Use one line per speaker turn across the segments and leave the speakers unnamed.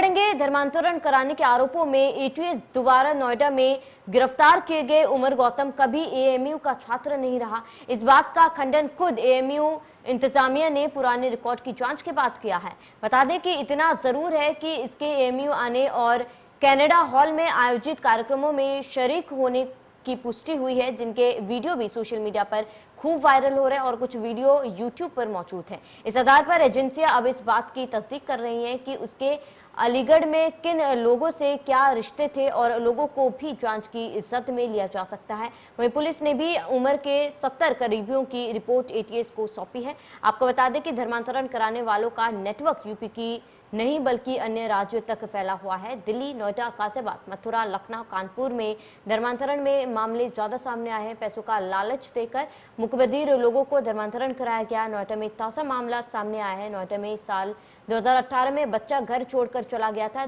बढ़ेंगे। धर्मांतरण कराने के आरोपों में एटीएस दोबारा नोएडा में गिरफ्तार किए गए उमर गौतम कभी एएमयू का छात्र नहीं रहा। इस बात का खंडन खुद एएमयू इंतजामिया ने पुराने रिकॉर्ड की जांच के बाद किया है। बता दें कि इतना जरूर है कि इसके एएमयू आने और कनाडा हॉल में आयोजित कार्यक्रमों में शरीक होने की पुष्टि हुई है, जिनके वीडियो भी सोशल मीडिया पर खूब वायरल हो रहे हैं और कुछ वीडियो यूट्यूब पर मौजूद हैं। इस आधार पर एजेंसियां अब इस बात की तस्दीक कर रही हैं कि उसके अलीगढ़ में किन लोगों से क्या रिश्ते थे और लोगों को भी जांच की इज्जत में लिया जा सकता है। वहीं पुलिस ने भी उमर के 70 करीबियों की रिपोर्ट एटीएस को सौंपी है। आपको बता दें कि धर्मांतरण कराने वालों का नेटवर्क यूपी की नहीं बल्कि अन्य राज्यों तक फैला हुआ है। दिल्ली, नोएडा, गाजियाबाद, मथुरा, लखनऊ, कानपुर में धर्मांतरण में मामले ज्यादा सामने आए हैं। पैसों का लालच देकर मुकबदीर लोगों को धर्मांतरण कराया गया। नोएडा में एक ताजा मामला सामने आया है। नोएडा में साल 2018 में बच्चा घर छोड़कर चला गया था।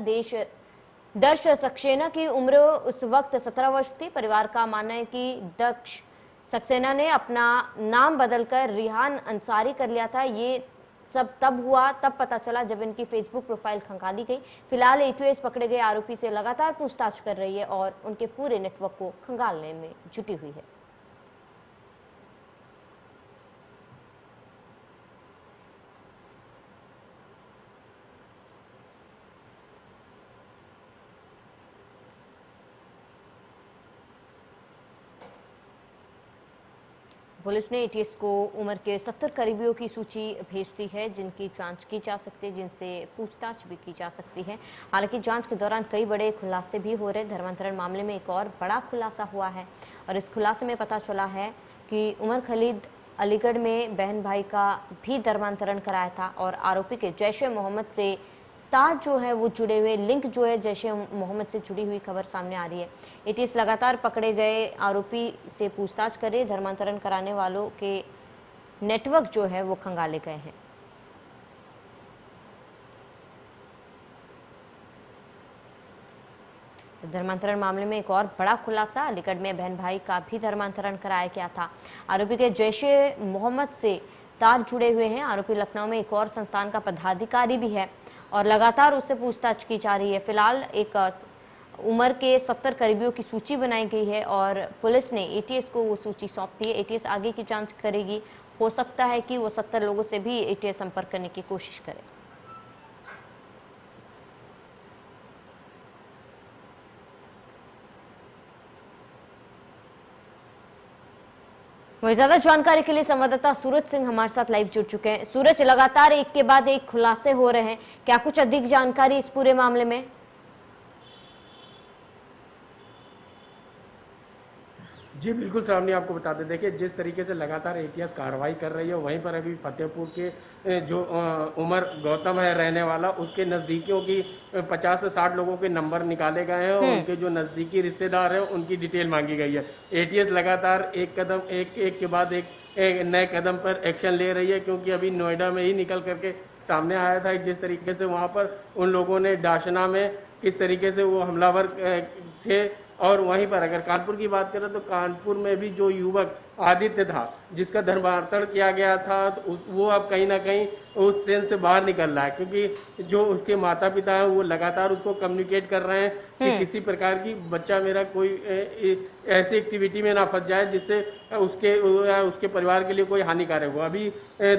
दर्श सक्सेना की उम्र उस वक्त 17 वर्ष थी। परिवार का मानना है कि दक्ष सक्सेना ने अपना नाम बदलकर रिहान अंसारी कर लिया था। ये सब तब हुआ, तब पता चला जब इनकी फेसबुक प्रोफाइल खंगाली गई। फिलहाल एटीएस पकड़े गए आरोपी से लगातार पूछताछ कर रही है और उनके पूरे नेटवर्क को खंगालने में जुटी हुई है। पुलिस ने एटीएस को उमर के 70 करीबियों की सूची भेज दी है, जिनकी जांच की जा सकती है, जिनसे पूछताछ भी की जा सकती है। हालांकि जांच के दौरान कई बड़े खुलासे भी हो रहे। धर्मांतरण मामले में एक और बड़ा खुलासा हुआ है और इस खुलासे में पता चला है कि उमर खलीद अलीगढ़ में बहन भाई का भी धर्मांतरण कराया था और आरोपी के जैश ए मोहम्मद से तार जो है वो जुड़े हुए, लिंक जो है जैश ए मोहम्मद से जुड़ी हुई खबर सामने आ रही है। एटीएस लगातार पकड़े गए आरोपी से पूछताछ कर रही है। धर्मांतरण कराने वालों के नेटवर्क जो है वो खंगाले गए हैं। तो धर्मांतरण मामले में एक और बड़ा खुलासा, अलीगढ़ में बहन भाई का भी धर्मांतरण कराया गया था। आरोपी के जैश ए मोहम्मद से तार जुड़े हुए हैं। आरोपी लखनऊ में एक और संस्थान का पदाधिकारी भी है और लगातार उससे पूछताछ की जा रही है। फिलहाल एक उमर के 70 करीबियों की सूची बनाई गई है और पुलिस ने एटीएस को वो सूची सौंप दी है। एटीएस आगे की जांच करेगी। हो सकता है कि वो 70 लोगों से भी एटीएस संपर्क करने की कोशिश करे। वही ज्यादा जानकारी के लिए संवाददाता सूरज सिंह हमारे साथ लाइव जुड़ चुके हैं। सूरज, लगातार एक के बाद एक खुलासे हो रहे हैं, क्या कुछ अधिक जानकारी इस पूरे मामले में?
जी बिल्कुल सामने आपको बताते, देखिए जिस तरीके से लगातार एटीएस कार्रवाई कर रही है, वहीं पर अभी फतेहपुर के जो उमर गौतम है रहने वाला, उसके नज़दीकियों की 50 से 60 लोगों के नंबर निकाले गए हैं और उनके जो नज़दीकी रिश्तेदार हैं उनकी डिटेल मांगी गई है। एटीएस लगातार एक के बाद एक नए कदम पर एक्शन ले रही है, क्योंकि अभी नोएडा में ही निकल करके सामने आया था जिस तरीके से वहाँ पर उन लोगों ने डाशना में किस तरीके से वो हमलावर थे। और वहीं पर अगर कानपुर की बात करें तो कानपुर में भी जो युवक आदित्य था जिसका धर्मांतरण किया गया था, तो वो अब कहीं ना कहीं उस सेंस से बाहर निकल रहा है, क्योंकि जो उसके माता पिता हैं वो लगातार उसको कम्युनिकेट कर रहे हैं कि किसी प्रकार की बच्चा मेरा कोई ऐसी एक्टिविटी में ना फंस जाए जिससे उसके परिवार के लिए कोई हानिकारक हो। अभी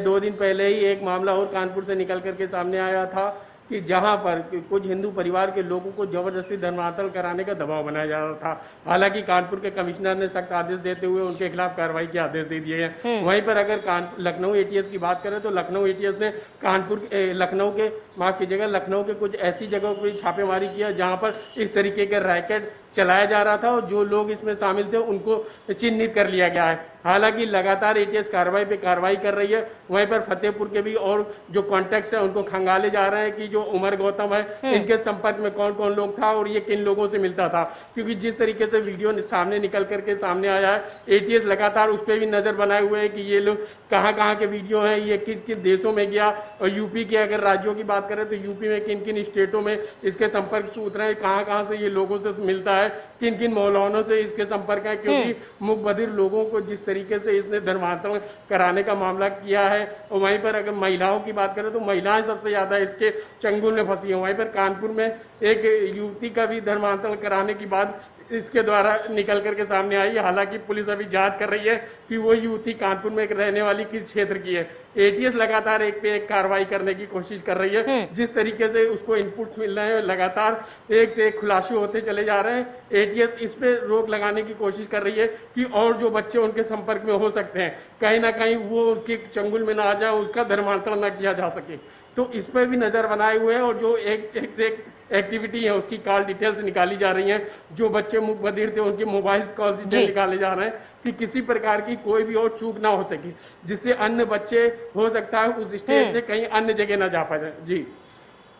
2 दिन पहले ही एक मामला और कानपुर से निकल करके सामने आया था कि जहां पर कुछ हिंदू परिवार के लोगों को जबरदस्ती धर्मांतरण कराने का दबाव बनाया जा रहा था। हालांकि कानपुर के कमिश्नर ने सख्त आदेश देते हुए उनके खिलाफ कार्रवाई के आदेश दे दिए हैं। वहीं पर अगर लखनऊ एटीएस की बात करें तो लखनऊ एटीएस ने लखनऊ के कुछ ऐसी जगहों पर छापेमारी किया जहां पर इस तरीके के रैकेट चलाया जा रहा था और जो लोग इसमें शामिल थे उनको चिन्हित कर लिया गया है। हालांकि लगातार एटीएस कार्रवाई पे कार्रवाई कर रही है। वहीं पर फतेहपुर के भी और जो कॉन्टेक्ट्स है उनको खंगाले जा रहे हैं कि जो उमर गौतम है इनके संपर्क में कौन कौन लोग था और ये किन लोगों से मिलता था, क्योंकि जिस तरीके से वीडियो सामने निकल करके सामने आया है, एटीएस लगातार उस पर भी नजर बनाए हुए है कि ये लोग कहाँ कहाँ के वीडियो हैं, ये किन किन देशों में गया। और यूपी के अगर राज्यों की बात करें तो यूपी में किन किन स्टेटों में इसके संपर्क सूत्र हैं, कहाँ कहाँ से ये लोगों से मिलता है, किन किन मौलानों से इसके संपर्क है, क्योंकि मुख बधिर लोगों को जिस तरीके से इसने धर्मांतरण कराने का मामला किया है। और वहीं पर अगर महिलाओं की बात करें तो महिलाएं सबसे ज्यादा इसके चंगुल में फंसी हैं। वहीं पर कानपुर में एक युवती का भी धर्मांतरण कराने की बात इसके द्वारा निकल करके सामने आई। हालांकि पुलिस अभी जांच कर रही है कि वो युवती कानपुर में रहने वाली किस क्षेत्र की है। एटीएस लगातार एक पे एक कार्रवाई करने की कोशिश कर रही है। जिस तरीके से उसको इनपुट्स मिल रहे हैं लगातार एक से एक खुलासे होते चले जा रहे हैं। एटीएस इस पे रोक लगाने की कोशिश कर रही है कि और जो बच्चे उनके संपर्क में हो सकते हैं कहीं ना कहीं वो उसके चंगुल में ना आ जाए, उसका धर्मांतरण न किया जा सके। तो इस पर भी नजर बनाए हुए हैं और जो एक से एक एक्टिविटी है उसकी कॉल डिटेल्स निकाली जा रही हैं। जो बच्चे मुख बधिर थे उनके मोबाइल कॉल डिटेल निकाले जा रहे हैं कि किसी प्रकार की कोई भी और चूक ना हो सके, जिससे अन्य बच्चे हो सकता है उस स्टेज से कहीं अन्य जगह ना जा पाए। जी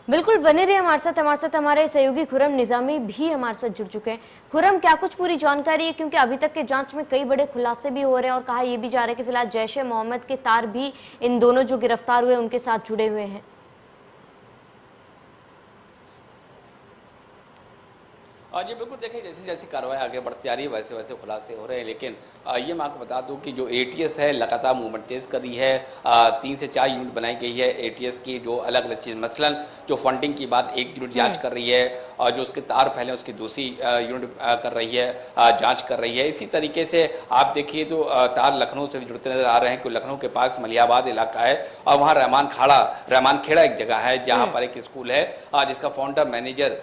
बिल्कुल, बने रहिए हमारे साथ हमारे सहयोगी खुरम निजामी भी हमारे साथ जुड़ चुके हैं। खुरम, क्या कुछ पूरी जानकारी है, क्योंकि अभी तक के जांच में कई बड़े खुलासे भी हो रहे हैं और कहा यह भी जा रहा है कि फिलहाल जैश ए मोहम्मद के तार भी इन दोनों जो गिरफ्तार हुए उनके साथ जुड़े हुए हैं।
जी बिल्कुल, देखिए जैसे जैसे कार्रवाई आगे बढ़ती आ रही है वैसे वैसे खुलासे हो रहे हैं। लेकिन ये मैं आपको बता दूं कि जो एटीएस है लगातार मूवमेंट तेज कर रही है। 3 से 4 यूनिट बनाई गई है एटीएस की, जो अलग अलग चीज़, मसलन जो फंडिंग की बात एक यूनिट जांच कर रही है और जो उसके तार फैले उसकी दूसरी यूनिट कर रही है, जाँच कर रही है। इसी तरीके से आप देखिए तो तार लखनऊ से भी जुड़ते नजर आ रहे हैं, क्योंकि लखनऊ के पास मलियाबाद इलाका है और वहाँ रहमान खेड़ा एक जगह है जहाँ पर एक स्कूल है जिसका फाउंडर मैनेजर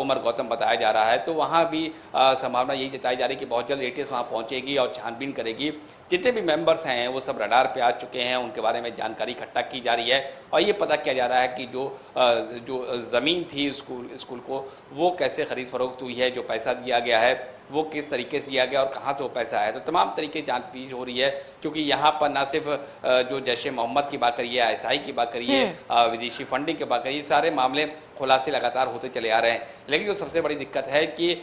उमर गौतम बताया जा रहा है। तो वहाँ भी संभावना यही जताई जा रही है कि बहुत जल्द एटीएस वहाँ पहुँचेगी और छानबीन करेगी। जितने भी मेंबर्स हैं वो सब रडार पे आ चुके हैं, उनके बारे में जानकारी इकट्ठा की जा रही है और ये पता किया जा रहा है कि जो ज़मीन थी स्कूल को वो कैसे खरीद फरोख्त हुई है, जो पैसा दिया गया है वो किस तरीके से दिया गया और कहाँ से वो पैसा आया। तो तमाम तरीके की जांच हो रही है, क्योंकि यहाँ पर ना सिर्फ जो जैश ए मोहम्मद की बात करिए, आईएसआई की बात करिए, विदेशी फंडिंग की बात करिए, सारे मामले खुलासे लगातार होते चले आ रहे हैं। लेकिन जो सबसे बड़ी दिक्कत है कि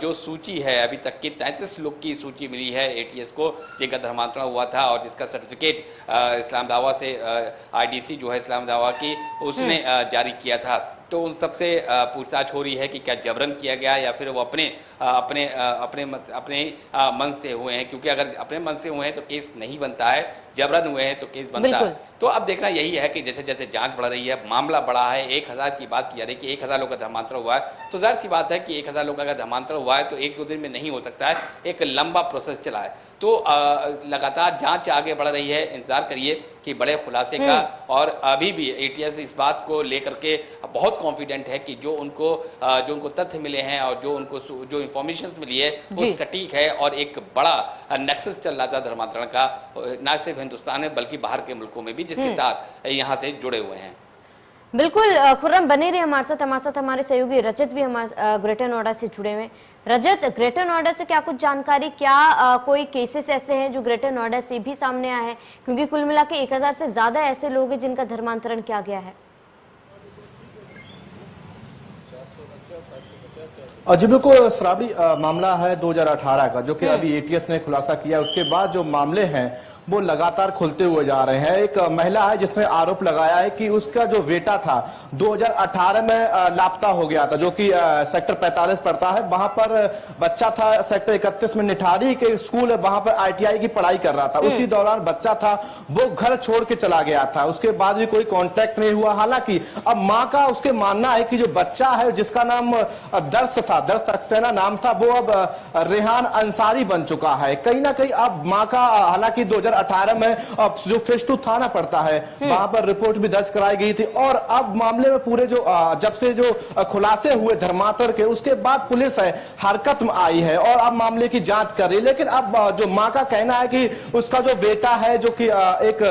जो सूची है अभी तक की 33 लोग की सूची मिली है एटीएस को जिनका धर्मांतरण हुआ था और जिसका सर्टिफिकेट इस्लाम दावा से आईडीसी जो है इस्लाम दावा की उसने जारी किया था। तो उन सबसे पूछताछ हो रही है कि क्या जबरन किया गया या फिर वो अपने मन से हुए हैं, क्योंकि अगर अपने मन से हुए हैं तो केस नहीं बनता है, जबरन हुए हैं तो केस बनता है। तो अब देखना यही है कि जैसे जैसे जांच बढ़ रही है, मामला बढ़ा है, 1000 की बात की जा रही है कि 1000 लोग का धर्मांतरण हुआ है, तो जाहिर सी बात है कि 1000 लोग का धर्मांतरण हुआ है तो 1-2 दिन में नहीं हो सकता है, एक लंबा प्रोसेस चला है। तो लगातार जांच आगे बढ़ रही है, इंतजार करिए कि बड़े खुलासे का। और अभी भी एटीएस इस बात को लेकर के बहुत कॉन्फिडेंट है कि जो उनको तथ्य मिले हैं और जो इंफॉर्मेशन मिली है वो सटीक है और एक बड़ा नेक्सस चल रहा था धर्मांतरण का, न सिर्फ हिंदुस्तान में बल्कि बाहर के मुल्कों में भी, जिसके तार यहाँ से जुड़े हुए हैं।
बिल्कुल खुर्रम, बने रहे हमारे साथ हमारे सहयोगी रजत भी हमारे ग्रेटर नोएडा से जुड़े हुए। रजत, ग्रेटर नोएडा से क्या कुछ जानकारी, क्या कोई केसेस ऐसे हैं जो ग्रेटर नोएडा से भी सामने आए हैं, क्योंकि कुल मिला के 1000 से ज्यादा ऐसे लोग हैं जिनका धर्मांतरण किया गया है।
जी बिल्कुल श्रावणी, मामला है 2018 का जो कि अभी एटीएस ने खुलासा किया। उसके बाद जो मामले हैं वो लगातार खुलते हुए जा रहे हैं। एक महिला है जिसने आरोप लगाया है कि उसका जो बेटा था 2018 में लापता हो गया था, जो कि सेक्टर 45 पड़ता है, वहां पर बच्चा था। सेक्टर 31 में निठारी के स्कूल है, वहां पर आईटीआई की पढ़ाई कर रहा था। उसी दौरान बच्चा था वो घर छोड़ के चला गया था, उसके बाद भी कोई कांटेक्ट नहीं हुआ। हालांकि अब माँ का उसके मानना है कि जो बच्चा है जिसका नाम दर्श सक्सेना नाम था, वो अब रेहान अंसारी बन चुका है। कहीं ना कहीं अब माँ का, हालांकि 2018 में जो फेज 2 थाना पड़ता है वहां पर रिपोर्ट भी दर्ज कराई गई थी और अब मामले में पूरे जो जब से जो खुलासे हुए धर्मांतरण के, उसके बाद पुलिस है हरकत में आई है और अब मामले की जांच कर रही है। लेकिन अब जो मां का कहना है कि उसका जो बेटा है, जो कि एक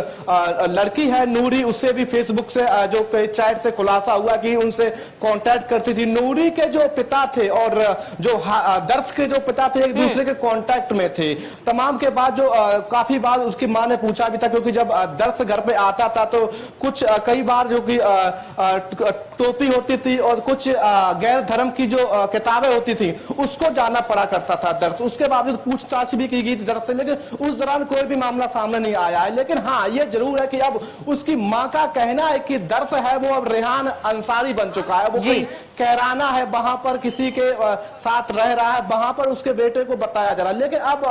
लड़की है नूरी, उससे भी फेसबुक से जो चैट से खुलासा हुआ कि उनसे कांटेक्ट करती थी। नूरी के जो पिता थे और जो दर्श के जो पिता थे एक दूसरे के कांटेक्ट में थे। तमाम के बाद जो काफी बात उसकी माँ ने पूछा भी था, क्योंकि जब दर्श घर पे आता था तो कुछ कई बार जो कि टोपी होती थी और कुछ गैर धर्म की जो किताबें होती थी उसको जाना पड़ा करता था दर्श। उसके बावजूद पूछताछ भी की गई थी दर्श से, लेकिन उस दौरान कोई भी मामला सामने नहीं आया है। लेकिन हाँ, ये जरूर है कि अब उसकी माँ का कहना है कि दर्श है वो अब रेहान अंसारी बन चुका है। वो कोई कैराना है, वहां पर किसी के साथ रह रहा है, वहां पर उसके बेटे को बताया जा रहा है। लेकिन अब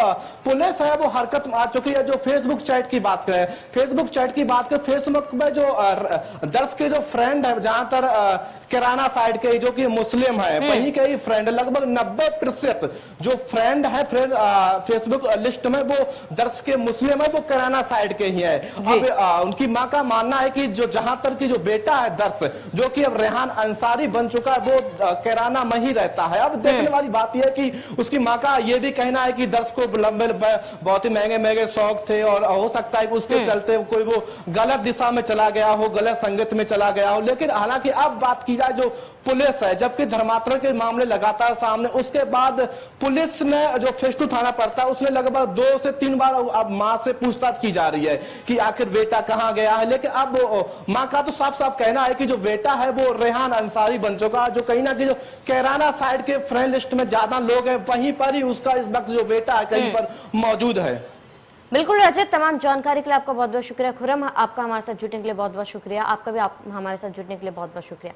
पुलिस है वो हरकत में आ चुकी है। जो फेसबुक चैट की बात करें, फेसबुक चैट की बात करें, फेसबुक में जो दर्श के जो फ्रेंड है, जहां तर किराना साइड के जो कि मुस्लिम है, वहीं के ही फ्रेंड, लगभग 90% जो फ्रेंड है फेसबुक लिस्ट में वो दर्श के मुस्लिम है, वो किराना साइड के ही है। अब उनकी मां का मानना है कि जो जहां तक की जो बेटा है दर्श, जो कि अब रेहान अंसारी बन चुका है, वो किराना में ही रहता है। अब देखने वाली बात यह है कि उसकी मां का यह भी कहना है कि दर्श को लंबे बहुत ही महंगे महंगे शौक थे और हो सकता है कि उसके चलते कोई वो गलत दिशा में चला गया हो, गलत संगत में चला गया हो। लेकिन हालांकि अब बात की जाए जो पुलिस है, जबकि धर्मांतरण के मामले लगातार सामने, उसके बाद पुलिस ने जो फेस्टू थाना पड़ता है उसने लगभग 2 से 3 बार अब मां से पूछताछ की जा रही है कि आखिर बेटा कहां गया है। लेकिन अब मां का तो साफ साफ कहना है कि जो बेटा है वो रेहान अंसारी बन चुका है। जो कहीं ना कहीं जो कैराना साइड के फ्रेंड लिस्ट में ज्यादा लोग हैं, वहीं पर ही उसका इस वक्त जो बेटा है कहीं पर मौजूद है।
बिल्कुल रजत, तमाम जानकारी के लिए आपका बहुत बहुत शुक्रिया। खुरम, आपका हमारे साथ जुड़ने के लिए बहुत बहुत शुक्रिया। आपका भी हमारे साथ जुड़ने के लिए बहुत बहुत शुक्रिया।